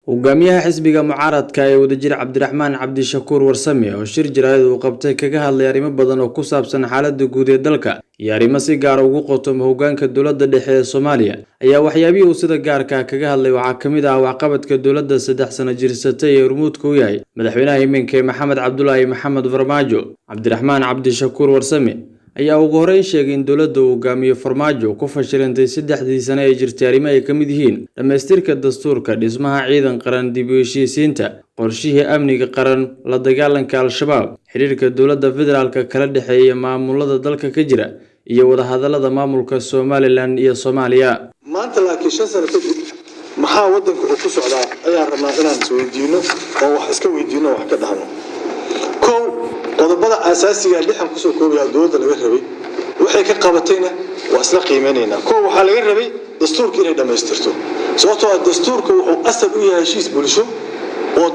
hogaamiyaha xisbiga mucaaradka ee wadajir Cabdiraxmaan Cabdishakuur Warsame oo shir jiraayad uu qabtay kaga hadlay arrimo badan oo ku saabsan xaaladda guud ee dalka iyo arrimo si gaar ah ugu qotomo hoggaanka dowladda dhexe ee Soomaaliya ayaa waxyaabihii uu sida gaarka ah kaga hadlay waxaa kamid ah waxqabadka dowladda 3 sano jirsatay ee hormuudka u yahay madaxweynaha iminka Maxamed Cabdullaahi Maxamed Farmaajo. Cabdiraxmaan Cabdishakuur Warsame ayaa ugu horeyn sheegay in dowladda uu hogaamiyo Farmaajo ku fashilantay 3 sano ee jirtay arrimo ay kamid yihiin dhamaystirka dastuurka, dhismaha ciidan qaran, dib u heshiisiinta, qorshihii amniga qaran, la dagaalanka al-shabaab, xiriirka dowladda federaalka kala dhaxeeya maamulada dalka ka jira iyo wada hadallada maamulka Somaliland iyo Soomaaliya. maanta laakiin 5 sano kadib maxaa wadanku ku socdaa ayaa rabnaa inaan isweydiino oo wax iska weydiino wax ka dhahno. qodobada asaasiga lixan ku soo koobaya dowladda laga rabay waxay ka qabatayna waa isla qiimeynayna. waxa laga rabay dastuurka inay dhamaystirto sababtoo ah dastuurku wuxuu asal u yahay heshiis bulsho oo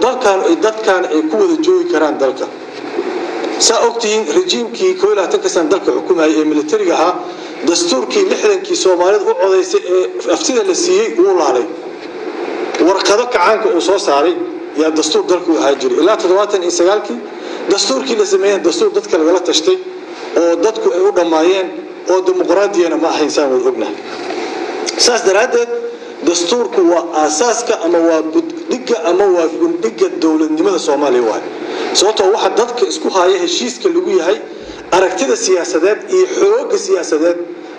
dadkan ay ku wada joogi karaan dalka. saa ogtiin rejiimkii 12 sano dalka xukumayay ee militariga ahaa dastuurkii 60kii Soomaaliyeed u codeysay ee aftida la siiyay uu laalay warqado kacaanka uu soo saaray yaa dastuur dalku ahaa jiray ilaa 79kii dastuurkii la sameeyay dastuur dadka laga tashtay oo dadku ay u dhamaayeen oo dimuqraadiyana ma ahayn saan wada ognahay. saas daraadeed dastuurku waa aasaaska ama waa budhiga ama waa gundhiga dowladnimada Soomaaliya waa sababtoo waxa dadka isku haya heshiiska lagu yahay aragtida siyaasadeed iyo xoogga siyaasadeed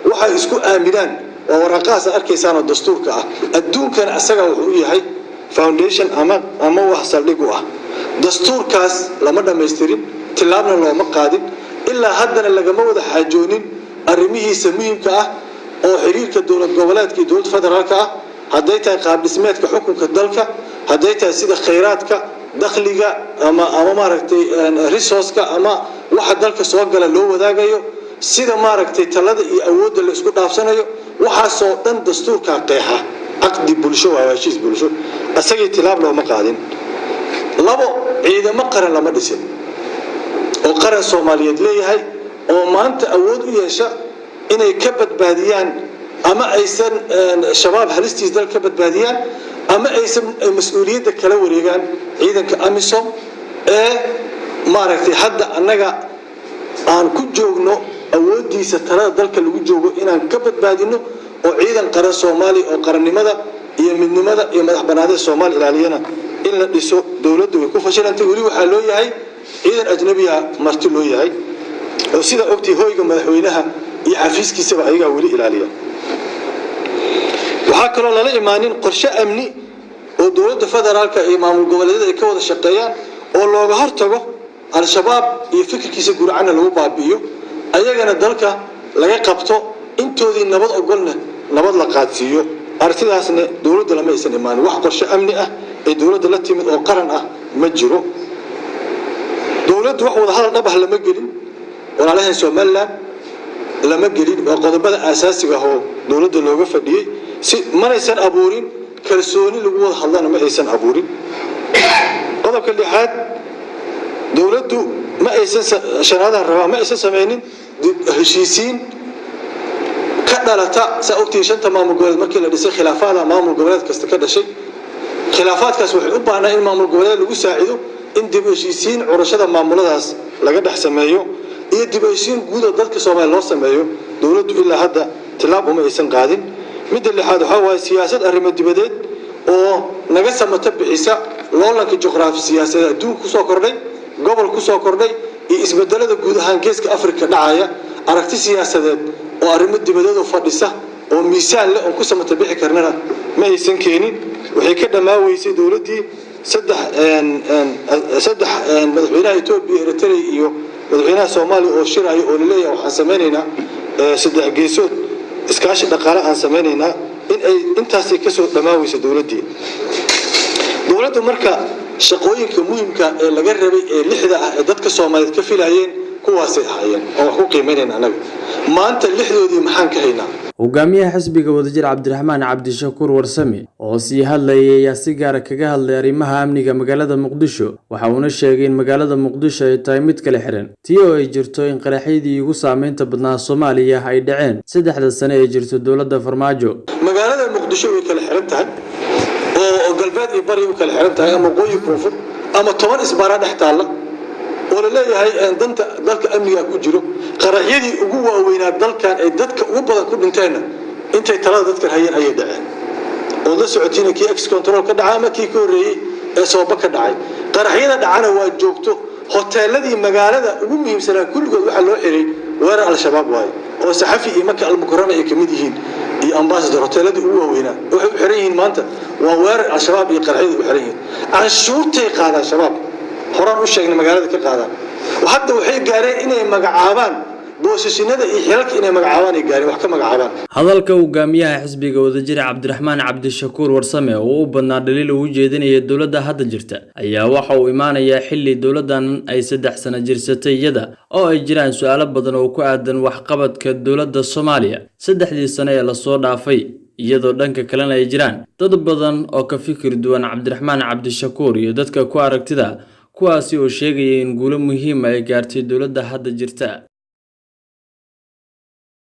waxa isku aaminaan oo waraqaas arkaysaan oo dastuurka ah adduunkan asaga wuxuu yahay foundation ama wax saldhig u ah. dastuurkaas lama dhameystirin tilaabna looma qaadin ilaa haddana lagama wada xajoonin arrimihiisa muhiimka ah oo xiriirka dowlad goboleedka iyo dowladda federaalka ah haday tahay qaab dhismeedka xukunka dalka haday tahay sida kheyraadka dakhliga ama maaragtay resource-ka ama waxa dalka soo gala loo wadaagayo sida maaragtay talada iyo awoodda la isku dhaafsanayo waxa soo dhan dastuurka qeexa aqdi bulsho waa heshiis bulsho asagii tilaab looma qaadin. ciidamo qaran lama dhisin oo qaran Soomaaliyeed leeyahay oo maanta awood u yeesha inay ka badbaadiyaan ama aysan shabaab halistiis dalka ka badbaadiyaan ama aysan mas'uuliyadda kala wareegaan ciidanka AMISOM ee maaragtay hadda annaga aan ku joogno awoodiisa talada dalka lagu joogo inaan ka badbaadino oo ciidan qaran Soomaali oo qarannimada iyo midnimada iyo madaxbannaanida Soomaaliya ilaaliyana in la dhiso dowladdu way ku fashilantay wali waxa loo yahay ciidan ajnabi ah marti loo yahay oo sida ogtii hoyga madaxweynaha iyo xafiiskiisa ayaga wali ilaaliya. waxa kale oo la imaanin qorshe amni oo dowladda federaalka iyo maamul goboleedyada ay ka wada shaqeeyaan oo looga hortago al-shabaab iyo fikirkiisa gurcana lagu baabi'iyo ayagana dalka laga qabto intoodii nabad ogolna nabad la qaadsiiyo. artidaasna dowladda lama aysan imaanin wax qorshe amni ah ee dowladda la timid oo qaran ah ma jiro. dowladdu wax wada hadal dhab ah lama gelin walaalaha Somaliland lama gelin oo qodobada asaasiga ah oo dowladda looga fadhiyay si manaysan abuurin kalsooni lagu wada hadlana ma aysan abuurin. qodobka lixaad dowladdu ma aysan shanaada rabaa ma aysan sameeynin heshiisiin ka dhalata saa ogtii 5 maamul goboleed markii la dhisay khilaafaadka maamul goboleed kasta ka dhashay khilaafaadkaas waxay u baahnaa in maamul goboleed lagu saacido in dib u heshiisiin urashada maamuladaas laga dhex sameeyo iyo dib u heshiisiin guud oo dalka Soomaaliya loo sameeyo. dowladdu ilaa hadda tilaab uma aysan qaadin. mid lixaad waxa waa siyaasad arrimo dibadeed oo naga samata bixisa loolanka juqraafi siyaasadeed adduunka ku soo kordhay gobol ku soo kordhay iyo isbedelada guud ahaan geeska Afrika dhacaya aragti siyaasadeed oo arrimo dibadeed oo fadhisa oo miisaan leh oo ku samata bixi karnana ma aysan keenin. waxay ka dhamaaweysay dowladdii saddex madaxweynaha Itoobiya Eritrea iyo madaxweynaha Soomaaliya oo shiraayo oo leeyahay waxaan sameynaynaa 3 geesood iskaashi dhaqaale aan sameynaynaa in ay intaas ka soo dhamaaweysay dowladdii. dowladdu marka shaqooyinka muhiimka ee laga rabay ee 6 ah ee dadka Soomaaliyeed ka filayeen kuwaas ay ahaayeen oo ku qiimeynayna anaga maanta 6doodii maxaan ka haynaa. hogaamiyaha xisbiga wadajir Cabdiraxmaan Cabdishakuur Warsame oo sii hadlayay ayaa si gaar ah kaga hadlay arrimaha amniga magaalada Muqdisho waxa uu sheegay in magaalada Muqdisho ay tahay mid kala xiran tii oo ay jirto in qaraxyadii ugu saameynta badnaa Soomaaliya ay dhaceen 3 sano ee jirto dowladda Farmaajo. magaalada Muqdisho way kala xiran tahay oo galbeed iyo bari u kala xiran tahay ama waqooyi koonfur ama 10 isbaara dhex taalla oo la leeyahay danta dalka amniga ku jiro qaraxyadii ugu waaweynaa dalkan ee dadka ugu badan ku dhinteena intay talada dadka hayeen ayay dhaceen oo la socotina kii ex control ka dhacay ama kii ka horeeyay ee sooba ka dhacay qaraxyada dhacana waa joogto hoteeladii magaalada ugu muhiimsanaa kulligood waxa loo xiray weerar al-shabaab waay oo saxafi iyo Makka al-Mukarrama ay kamid yihiin iyo ambassador hoteeladii ugu waaweynaa waxay u xiran yihiin maanta waa weerar al-shabaab iyo qaraxyada u xiran yihiin canshuurtay qaadaan shabaab horaan u sheegnay magaalada ka qaadaan hadda waxay gaareen inay magacaabaan boosashinada iyo xilalka inay magacaabaan ay gaareen wax ka magacaabaan hadalka hogaamiyaha xisbiga wadajir Cabdiraxmaan Cabdishakuur Warsame oo u badnaa dhaliil ugu jeedinaya dawladda hadda jirta ayaa waxa uu imaanayaa xilli dawladdan ay 3 sano jirsatay iyada oo ay jiraan su'aalo badan oo ku aadan wax qabadka dawladda Soomaaliya 3 sano ee la soo dhaafay iyadoo dhanka kalena ay jiraan dad badan oo ka fikir duwan Cabdiraxmaan Cabdishakuur iyo dadka ku aragtida kuwaasi oo sheegaya in guulo muhiim ah ay gaartay dawladda hadda jirta.